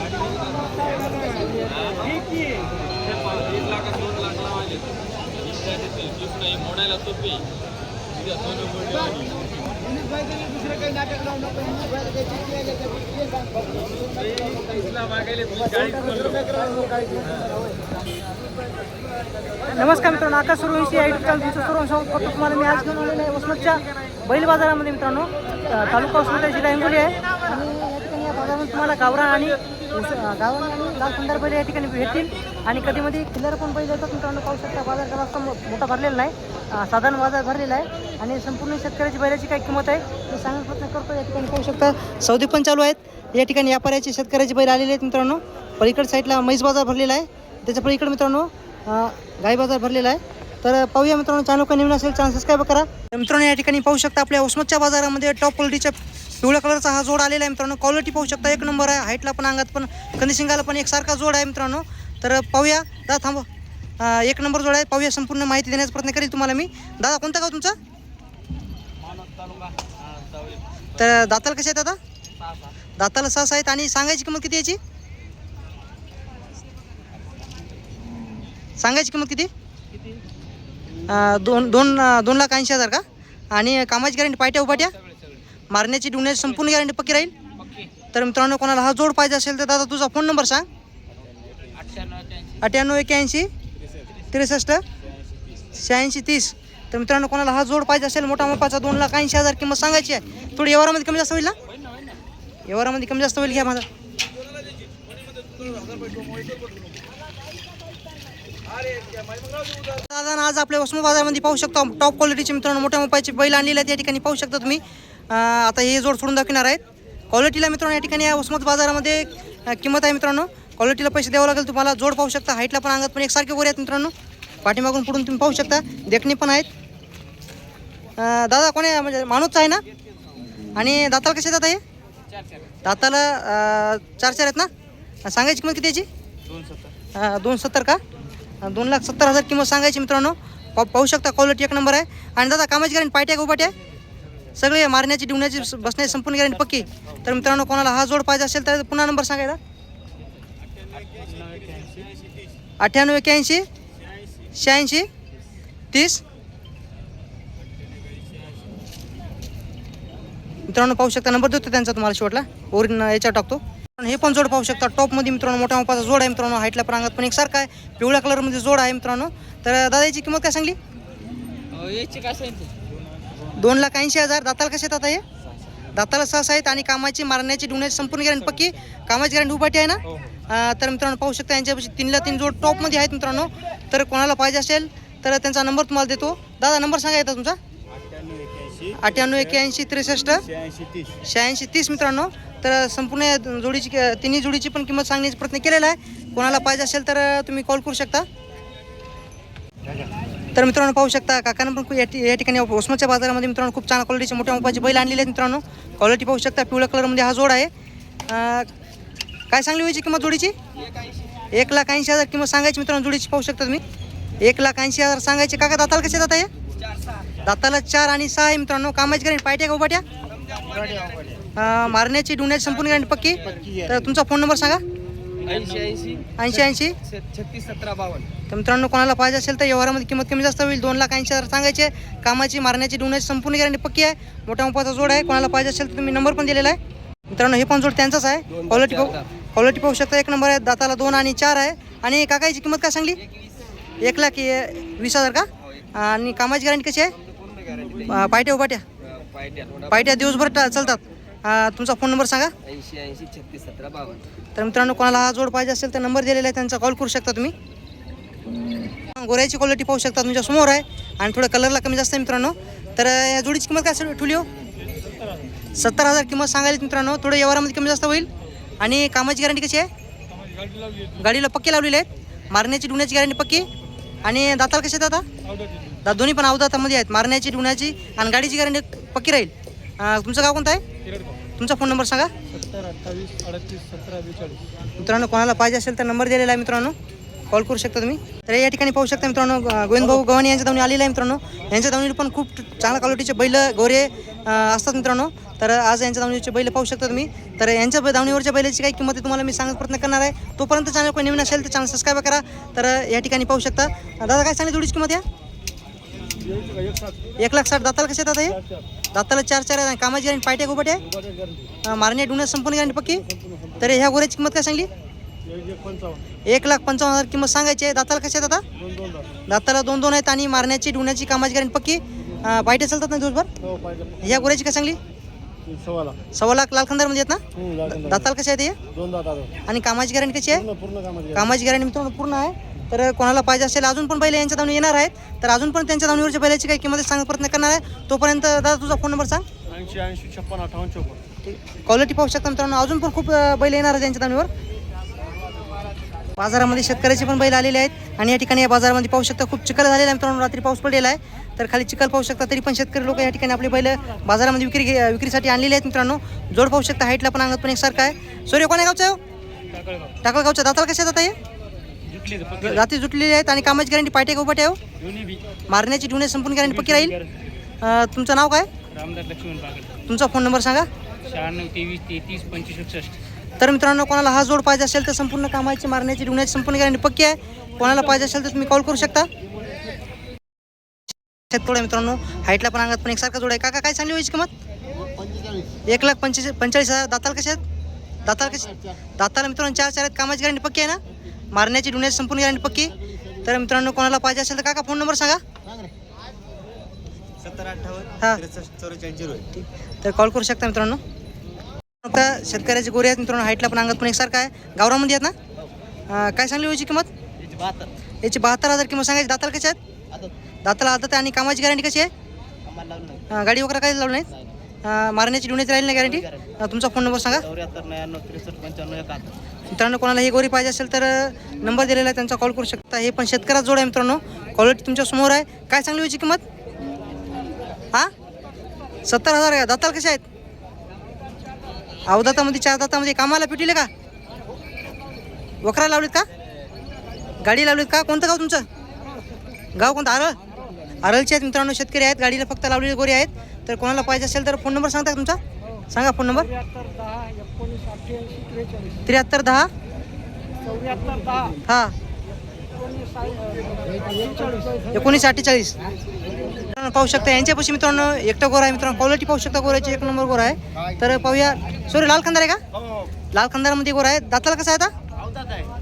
नमस्कार मित्रांनो, आकाश सुरवंशी या युट्यूब चॅनल तुमचं सर्वांचं फक्त तुम्हाला मी आज घेऊन आलेलो आहे वसमतच्या बैल बाजारामध्ये मित्रांनो. तालुका वसमत जिल्हा हिंगोली आहे आणि या ठिकाणी या बाजारामध्ये तुम्हाला गावरान आणि लाल सुंदर बैल या ठिकाणी भेटतील आणि कधीमध्ये किल्लर पण बैल येतात मित्रांनो. पाहू शकता बाजार जास्त मोठा भरलेला नाही, साधारण बाजार भरलेला आहे आणि संपूर्ण शेतकऱ्याची बैलाची काय किंमत आहे ते सांगण्याचा प्रयत्न करतो. या ठिकाणी पाहू शकता सौदे पण चालू आहेत. या ठिकाणी व्यापाऱ्याची शेतकऱ्याची बैल आलेले आहेत मित्रांनो. पलीकडे साईडला म्हैस बाजार भरलेला आहे, त्याच्या पलीकडे मित्रांनो गाई बाजार भरलेला आहे. तर पाहूया मित्रांनो, चॅनल का नवीन असेल चॅनल सबस्क्राईब करा. मित्रांनो या ठिकाणी पाहू शकता आपल्या वसमतच्या बाजारामध्ये टॉप क्वालिटीच्या पिवळ्या कलरचा हा जोड आलेला आहे मित्रांनो. क्वालिटी पाहू शकता एक नंबर आहे, हाईटला पण अंगात पण कंदिशिंगाला पण एकसारखा जोड आहे मित्रांनो. तर पाहूया दादा, थांबा, एक नंबर जोड आहे. पाहूया, संपूर्ण माहिती देण्याचा प्रयत्न करेल तुम्हाला मी. दादा कोणता गाव तुमचा? तर दाताला कसे आहेत दादा? दाताला 6 आहेत आणि सांगायची किंमत किती याची? सांगायची किंमत किती? 2,80,000 का? आणि कामाची गॅरंटी पायट्या उपाट्या मारण्याची डुण्याची संपूर्ण गॅरंटी पक्की राहील. तर मित्रांनो कोणाला हा जोड पाहिजे असेल तर दादा तुझा फोन नंबर सांग. 9881 63 86 30. तर मित्रांनो कोणाला हा जोड पाहिजे असेल मोठा मापाचा 2,80,000 किंमत सांगायची आहे. थोडी व्यवहारामध्ये कमी जास्त होईल ना? व्यवहारामध्ये कमी जास्त होईल घ्या माझा. दादा आज आपल्या वसमत बाजारामध्ये पाहू शकता टॉप क्वालिटीचे मित्रांनो मोठ्या मापाचे बैल आणलेले आहेत. या ठिकाणी पाहू शकता तुम्ही. आता हे जोड सोडून दाखवणार आहेत. क्वालिटीला मित्रांनो या ठिकाणी या वसमत बाजारामध्ये किंमत आहे मित्रांनो. क्वालिटीला पैसे द्यावं लागेल तुम्हाला. जोड पाहू शकता, हाईटला पण अंगात पण एकसारखे गोरे आहेत मित्रांनो. पाठीमागून पुढून तुम्ही पाहू शकता देखणे पण आहेत. दादा कोणी म्हणजे माणूसच आहे ना? आणि दाताला कसे दादा हे? दाताला 4 आहेत ना? सांगायची किंमत किती याची? 270 का? 2,70,000 किंमत सांगायची मित्रांनो. पाहू शकता क्वालिटी एक नंबर आहे. आणि दादा कामाची गॅरंटी पायट्या उपाट्या सगळे मारण्याची डिवण्याची बसण्याची संपूर्ण गॅरंटी पक्की. तर मित्रांनो कोणाला हा जोड पाहिजे असेल तर पुन्हा नंबर सांगायचा. 9881 86 30. मित्रांनो पाहू शकता नंबर देतो त्यांचा तुम्हाला शेवटला याच्यावर टाकतो. हे पण जोड पाहू शकता टॉपमध्ये मित्रांनो मोठ्या मापाचा जोड आहे मित्रांनो. हाईटला प्रांगात पण एकसारखा आहे, पिवळ्या कलरमध्ये जोड आहे मित्रांनो. तर दादा याची किंमत काय सांगली? याची काय सांगितली? 2,80,000. दाताला कसे येतात हे? दाताला 6 आहेत आणि कामाची मारण्याची डुण्याची संपूर्ण गॅरंटी पक्की. कामाची गॅरंटी उभाटी आहे ना? तर मित्रांनो पाहू शकता यांच्यापाशी 3 जोड टॉपमध्ये आहेत मित्रांनो. तर कोणाला पाहिजे असेल तर त्यांचा नंबर तुम्हाला देतो. दादा नंबर सांगा येतात तुमचा? 9881 63 86 30 मित्रांनो. तर संपूर्ण जोडीची तिन्ही जोडीची पण किंमत सांगण्याचा प्रयत्न केलेला आहे. कोणाला पाहिजे असेल तर तुम्ही कॉल करू शकता. तर मित्रांनो पाहू शकता काकांना पण या ठिकाणी वसमतच्या बाजारामध्ये मित्रांनो खूप चांगल्या क्वालिटीचे मोठ्या मापाचे बैल आणलेले आहेत मित्रांनो. क्वालिटी पाहू शकता पिवळ्या कलरमध्ये हा जोड आहे. काय सांगली व्हायची किंमत जोडीची? 1,80,000 किंमत सांगायची मित्रांनो जोडीची. पाहू शकता तुम्ही 1,80,000 सांगायचे. काका दाताला कसे जात आहे? दाताला 4 आणि 6 आहे मित्रांनो. कामाची गॅरंटी पायट्या का उभाट्या मारण्याची डुण्याची संपूर्ण गॅरंटी पक्की. तर तुमचा फोन नंबर सांगा. 80 36 17 52. तर मित्रांनो कोणाला पाहिजे असेल तर व्यवहारामध्ये किंमत कमी जास्त होईल. 2,80,000 सांगायचे. कामाची मारण्याची डुण्याची संपूर्ण गॅरंटी पक्की आहे. मोठ्या मापाचा जोड आहे. कोणाला पाहिजे असेल तर तुम्ही नंबर पण दिलेला आहे मित्रांनो. हे पण जोड त्यांचाच आहे. क्वालिटी पाहू शकता एक नंबर आहे. दाताला 2 आणि 4 आहे. आणि काकाची किंमत काय सांगली? 1,20,000 का? आणि कामाची गॅरंटी कशी आहे? पायट्या उभाट्या पायट्या दिवसभर चालतात. तुमचा फोन नंबर सांगा. 80 36 17 52. तर मित्रांनो कोणाला हा जोड पाहिजे असेल तर नंबर दिलेला आहे त्यांचा कॉल करू शकता तुम्ही. गोऱ्याची क्वालिटी पाहू शकता तुमच्या समोर आहे आणि थोडं कलरला कमी जास्त आहे मित्रांनो. तर या जोडीची किंमत काय असेल ठेवली हो? 70,000 किंमत सांगायला मित्रांनो. थोडं व्यवहारामध्ये कमी जास्त होईल. आणि कामाची गॅरंटी कशी आहे? गाडीला पक्के लावलेले आहेत. मारण्याची डुण्याची गॅरंटी पक्की. आणि दाताला कसे आहेत आता? दोन्ही पण अवदातामध्ये आहेत. मारण्याची डुण्याची आणि गाडीची गॅरंटी पक्की राहील. तुमचं गाव कोणतं आहे? तुमचा फोन नंबर सांगा. 70 28 38 17 42. मित्रांनो कोणाला पाहिजे असेल तर नंबर दिलेला आहे मित्रांनो. कॉल करू शकता तुम्ही. तर या ठिकाणी पाहू शकता मित्रांनो गोविंद भाऊ गव्हाणे यांच्या धावणी आलेला आहे मित्रांनो. यांच्या धावणीला पण खूप चांगल्या क्वालिटीचे बैल गोरे असतात मित्रांनो. तर आज यांच्या धावणीचे बैल पाहू शकता तुम्ही. तर यांच्या धावणीवरच्या बैलाची काही किंमत तुम्हाला मी सांगण्याचा प्रयत्न करणार आहे. तोपर्यंत चॅनल कोणी नवीन असेल तर चॅनल सबस्क्राईब करा. तर या ठिकाणी पाहू शकता. दादा काय सांगली जोडीची किंमत या 1,60,000. दाताला कसे येतात हे? दाताला 4 आहे. कामाची गॅरंटी पायट्या गोबट आहे. मारणे डुण्यात संपूर्ण गॅरंटी पक्की. तर ह्या गोऱ्याची किंमत काय सांगली? 1,55,000 किंमत सांगायची आहे. दाताला कसे आहेत आता? दाताला 2 आहेत आणि मारण्याची डुण्याची कामाची गॅरंटी पक्की. पायट्या चालतात ना दिवसभर. ह्या गोऱ्याची काय सांगली? 1,15,000 लाल खंदारमध्ये आहेत ना. दाताला कसे आहेत हे? आणि कामाची गॅरंटी कशी आहे? कामाची गॅरंटी मित्रांनो पूर्ण आहे. तर कोणाला पाहिजे असेल अजून पण बैल यांच्या धावणी येणार आहेत. तर अजून पण त्यांच्या धावणीवरच्या बैलाची काही किंमत सांगण्याचा प्रयत्न करणार आहे. तोपर्यंत दादा तुझा फोन नंबर सांग. 80 56 58 54. क्वालिटी पाहू शकता मित्रांनो. अजून पण खूप बैल येणार आहेत त्यांच्या धावणीवर. बाजारामध्ये शेतकऱ्याचे पण बैल आलेले आहेत आणि या ठिकाणी या बाजारामध्ये पाहू शकता खूप चिखल झालेला आहे मित्रांनो. रात्री पाऊस पडलेला आहे तर खाली चिखल पाहू शकता. तरी पण शेतकरी लोक या ठिकाणी आपले बैल बाजारामध्ये विक्रीसाठी आणलेले आहेत मित्रांनो. जोड पाहू शकता. हाईटला पण अंगात पण एकसारखा आहे. सूर्य कोण्या गावचा आहे? टाकळगावच्या. दाताला कशा जात आहे? रात्री जुटलेली आहेत आणि कामाची गॅरंटी पायटे गोबट आहे. मारण्याची डुणे संपूर्ण गॅरंटी पक्की राहील. तुमचं नाव काय? रामदास लक्ष्मण बागल. तुमचा फोन नंबर सांगा. 96 23 33 25 66. तर मित्रांनो कोणाला हा जोड पाहिजे असेल तर संपूर्ण कामाची मारण्याची डुण्याची संपूर्ण गॅरंटी पक्की आहे. कोणाला पाहिजे असेल तर तुम्ही कॉल करू शकता. शेतकरी मित्रांनो हाईटला पण अंगात पण एकसारखा जोड आहे. काका काय सांगली व्हायची किंमत? 1,45,000. दाताला कसे आहेत? दाताला मित्रांनो 4 आहेत. कामाची गॅरंटी पक्की आहे ना. मारण्याची डुण्याची संपूर्ण गॅरंटी पक्की. तर मित्रांनो कोणाला पाहिजे असेल तर काका फोन नंबर सांगा. 7058 तर कॉल करू शकता मित्रांनो. आता शेतकऱ्याचे गोरे आहेत मित्रांनो. हाईटला पण अंगात पण एकसारखा आहे. गावरामध्ये आहेत ना. काय सांगली व्हायची किंमत? याची 72,000 किंमत सांगायची. दाताला कसे आहेत? दाताला आदत आहे आणि कामाची गॅरंटी कशी आहे? गाडी वगैरे काही लावलं नाही. मारण्याची डुण्याची राहील ना गॅरंटी. तुमचा फोन नंबर सांगा. 74 मित्रांनो कोणाला ही गोरी पाहिजे असेल तर नंबर दिलेला आहे त्यांचा कॉल करू शकता. हे पण शेतकऱ्याचा जोड आहे मित्रांनो. क्वालिटी तुमच्या समोर आहे. काय सांगली व्हायची किंमत? 70,000 आहे. दाताला कसे आहेत? अवदातामध्ये 4 दातामध्ये. कामाला पिटीले का? वखरा लावलीत का? गाडी लावलीत का? कोणतं गाव तुमचं? गाव कोणतं? आरळचे आहेत मित्रांनो. शेतकरी आहेत. गाडीला फक्त लावलेले गोरे आहेत. तर कोणाला पाहिजे असेल तर फोन नंबर सांगता तुमचा? सांगा फोन नंबर. 7310 हां 1948. पाहू शकता यांच्यापाशी मित्रांनो एकटा गोरा आहे मित्रांनो. क्वालिटी पाहू शकता गोऱ्याची 1 नंबर गोरा आहे. तर पाहूया. सॉरी लाल खंदार आहे का? लाल खंदारामध्ये गोरा आहे. दाताला कसं आहे आता?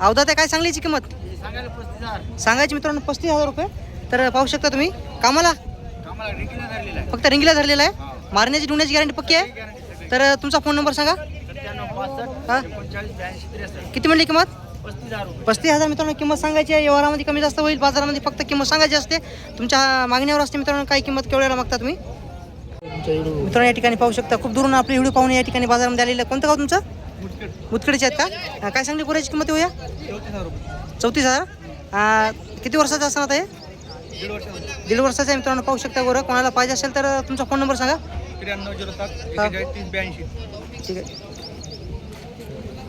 अवदात आहे. काय सांगलीची किंमत? सांगायची मित्रांनो 35,000 रुपये. तर पाहू शकता तुम्ही. कामाला फक्त रिंगीला धरलेला आहे. मारण्याची डुण्याची गॅरंटी पक्की आहे. तर तुमचा फोन नंबर सांगा. हां किती म्हणली किंमत? 35,000 मित्रांनो किंमत सांगायची आहे. व्यवहारामध्ये कमी जास्त होईल. बाजारामध्ये फक्त किंमत सांगायची असते. तुमच्या मागण्यावर असते मित्रांनो. काय किंमत केवढ्याला मागता तुम्ही मित्रांनो. या ठिकाणी पाहू शकता खूप दुरून आपली व्हिडिओ पाहून या ठिकाणी बाजारामध्ये आलेलं. कोणतं गाव तुमचं? मुतखेडचे आहेत का? काय सांगली गोऱ्याची किंमत होऊया? 34,000. किती वर्षाचं असणार आता हे? 1.5 वर्षाचं आहे मित्रांनो. पाहू शकता गोरं. कोणाला पाहिजे असेल तर तुमचा फोन नंबर सांगा. 9307 ठीक आहे.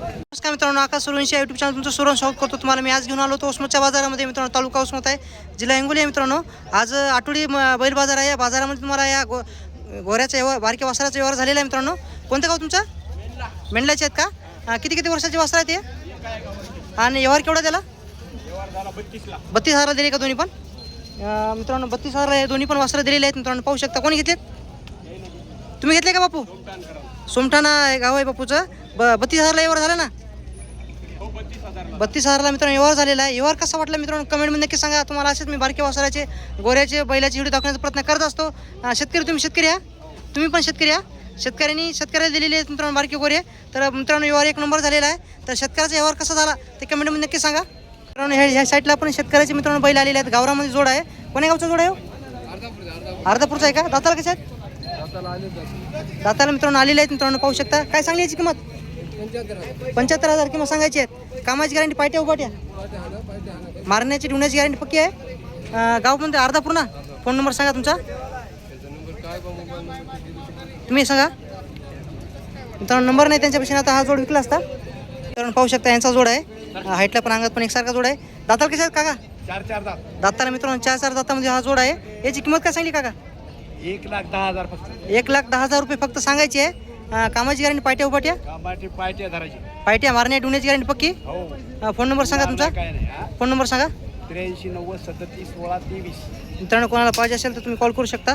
नमस्कार मित्रांनो. आकाश सूर्यवंशी यूट्यूब चॅनल तुमचं सर्व स्वागत करतो. तुम्हाला मी आज घेऊन आलो होतो वसमतच्या बाजारामध्ये मित्रांनो. तालुका वसमत आहे, जिल्हा हिंगोली आहे मित्रांनो. आज आठवडी बैल बाजार आहे. या बाजारामध्ये तुम्हाला या गोऱ्याचा व्यवहार बारक्या वासराचा व्यवहार झालेला आहे मित्रांनो. कोणतं गाव तुमचं? मेंढल्याचे आहेत का? किती वर्षाचे वासर आहेत ते? आणि व्यवहार केवढा त्याला? 32,000 दिले का दोन्ही पण? मित्रांनो 32,000 दोन्ही पण वासरं दिलेले आहेत मित्रांनो. पाहू शकता. कोणी घेतलेत? तुम्ही घेतले का बापू? सोमठाणा गाव आहे बापूचं. 32,000ला व्यवहार झाला ना? 32,000ला मित्रांनो व्यवहार झालेला आहे. व्यवहार कसा वाटला मित्रांनो कमेंटमध्ये नक्की सांगा. तुम्हाला असेच मी बारके वासराचे गोऱ्याचे बैलाचे व्हिडिओ दाखवण्याचा प्रयत्न करत असतो. शेतकरी तुम्ही शेतकरी या. तुम्ही पण शेतकरी या. शेतकऱ्याला दिलेले आहेत मित्रांनो बारके गोरे. तर मित्रांनो व्यवहार 1 नंबर झालेला आहे. तर शेतकऱ्याचा व्यवहार कसा झाला ते कमेंटमध्ये नक्की सांगा मित्रांनो. ह्या साईडला पण शेतकऱ्याचे मित्रांनो बैल आलेले आहेत. गावरामध्ये जोड आहे. कोण्या गावचा जोड आहे? अर्धापूरचा आहे का? दाताला कसे आहेत? दाताला मित्रांनो आलेले आहेत मित्रांनो. पाहू शकता. काय सांगली याची किंमत? 75,000 किंमत सांगायची आहेत. कामाची गॅरंटी पायट्या उभाट्या. मारण्याची डुण्याची गॅरंटी पक्की आहे. गाव कोणते? अर्धापूर ना? फोन नंबर सांगा तुमचा. तुम्ही सांगा मित्रांनो. नंबर नाही त्यांच्यापेक्षा. आता हा जोड विकला असता. मित्रांनो पाहू शकता यांचा जोड आहे. हाईटला पण अंगात पण एकसारखा जोड आहे. दाताला कसे आहेत काका? 4 दात. दाताला मित्रांनो 4 दातामध्ये हा जोड आहे. याची किंमत काय सांगली काका? 1,10,000 फक्त. 1,10,000 रुपये फक्त सांगायची आहे. कामाची गॅरंटी पाट्या उपाट्या कामाची पायट्या धरायची. पायट्या मारण्या डुण्याची गॅरंटी पक्की. हो. फोन नंबर सांगा तुमचा. काय नाही हा. फोन नंबर सांगा. 83 90 37 16 23. मित्रांनो कोणाला पाहिजे असेल तर तुम्ही कॉल करू शकता.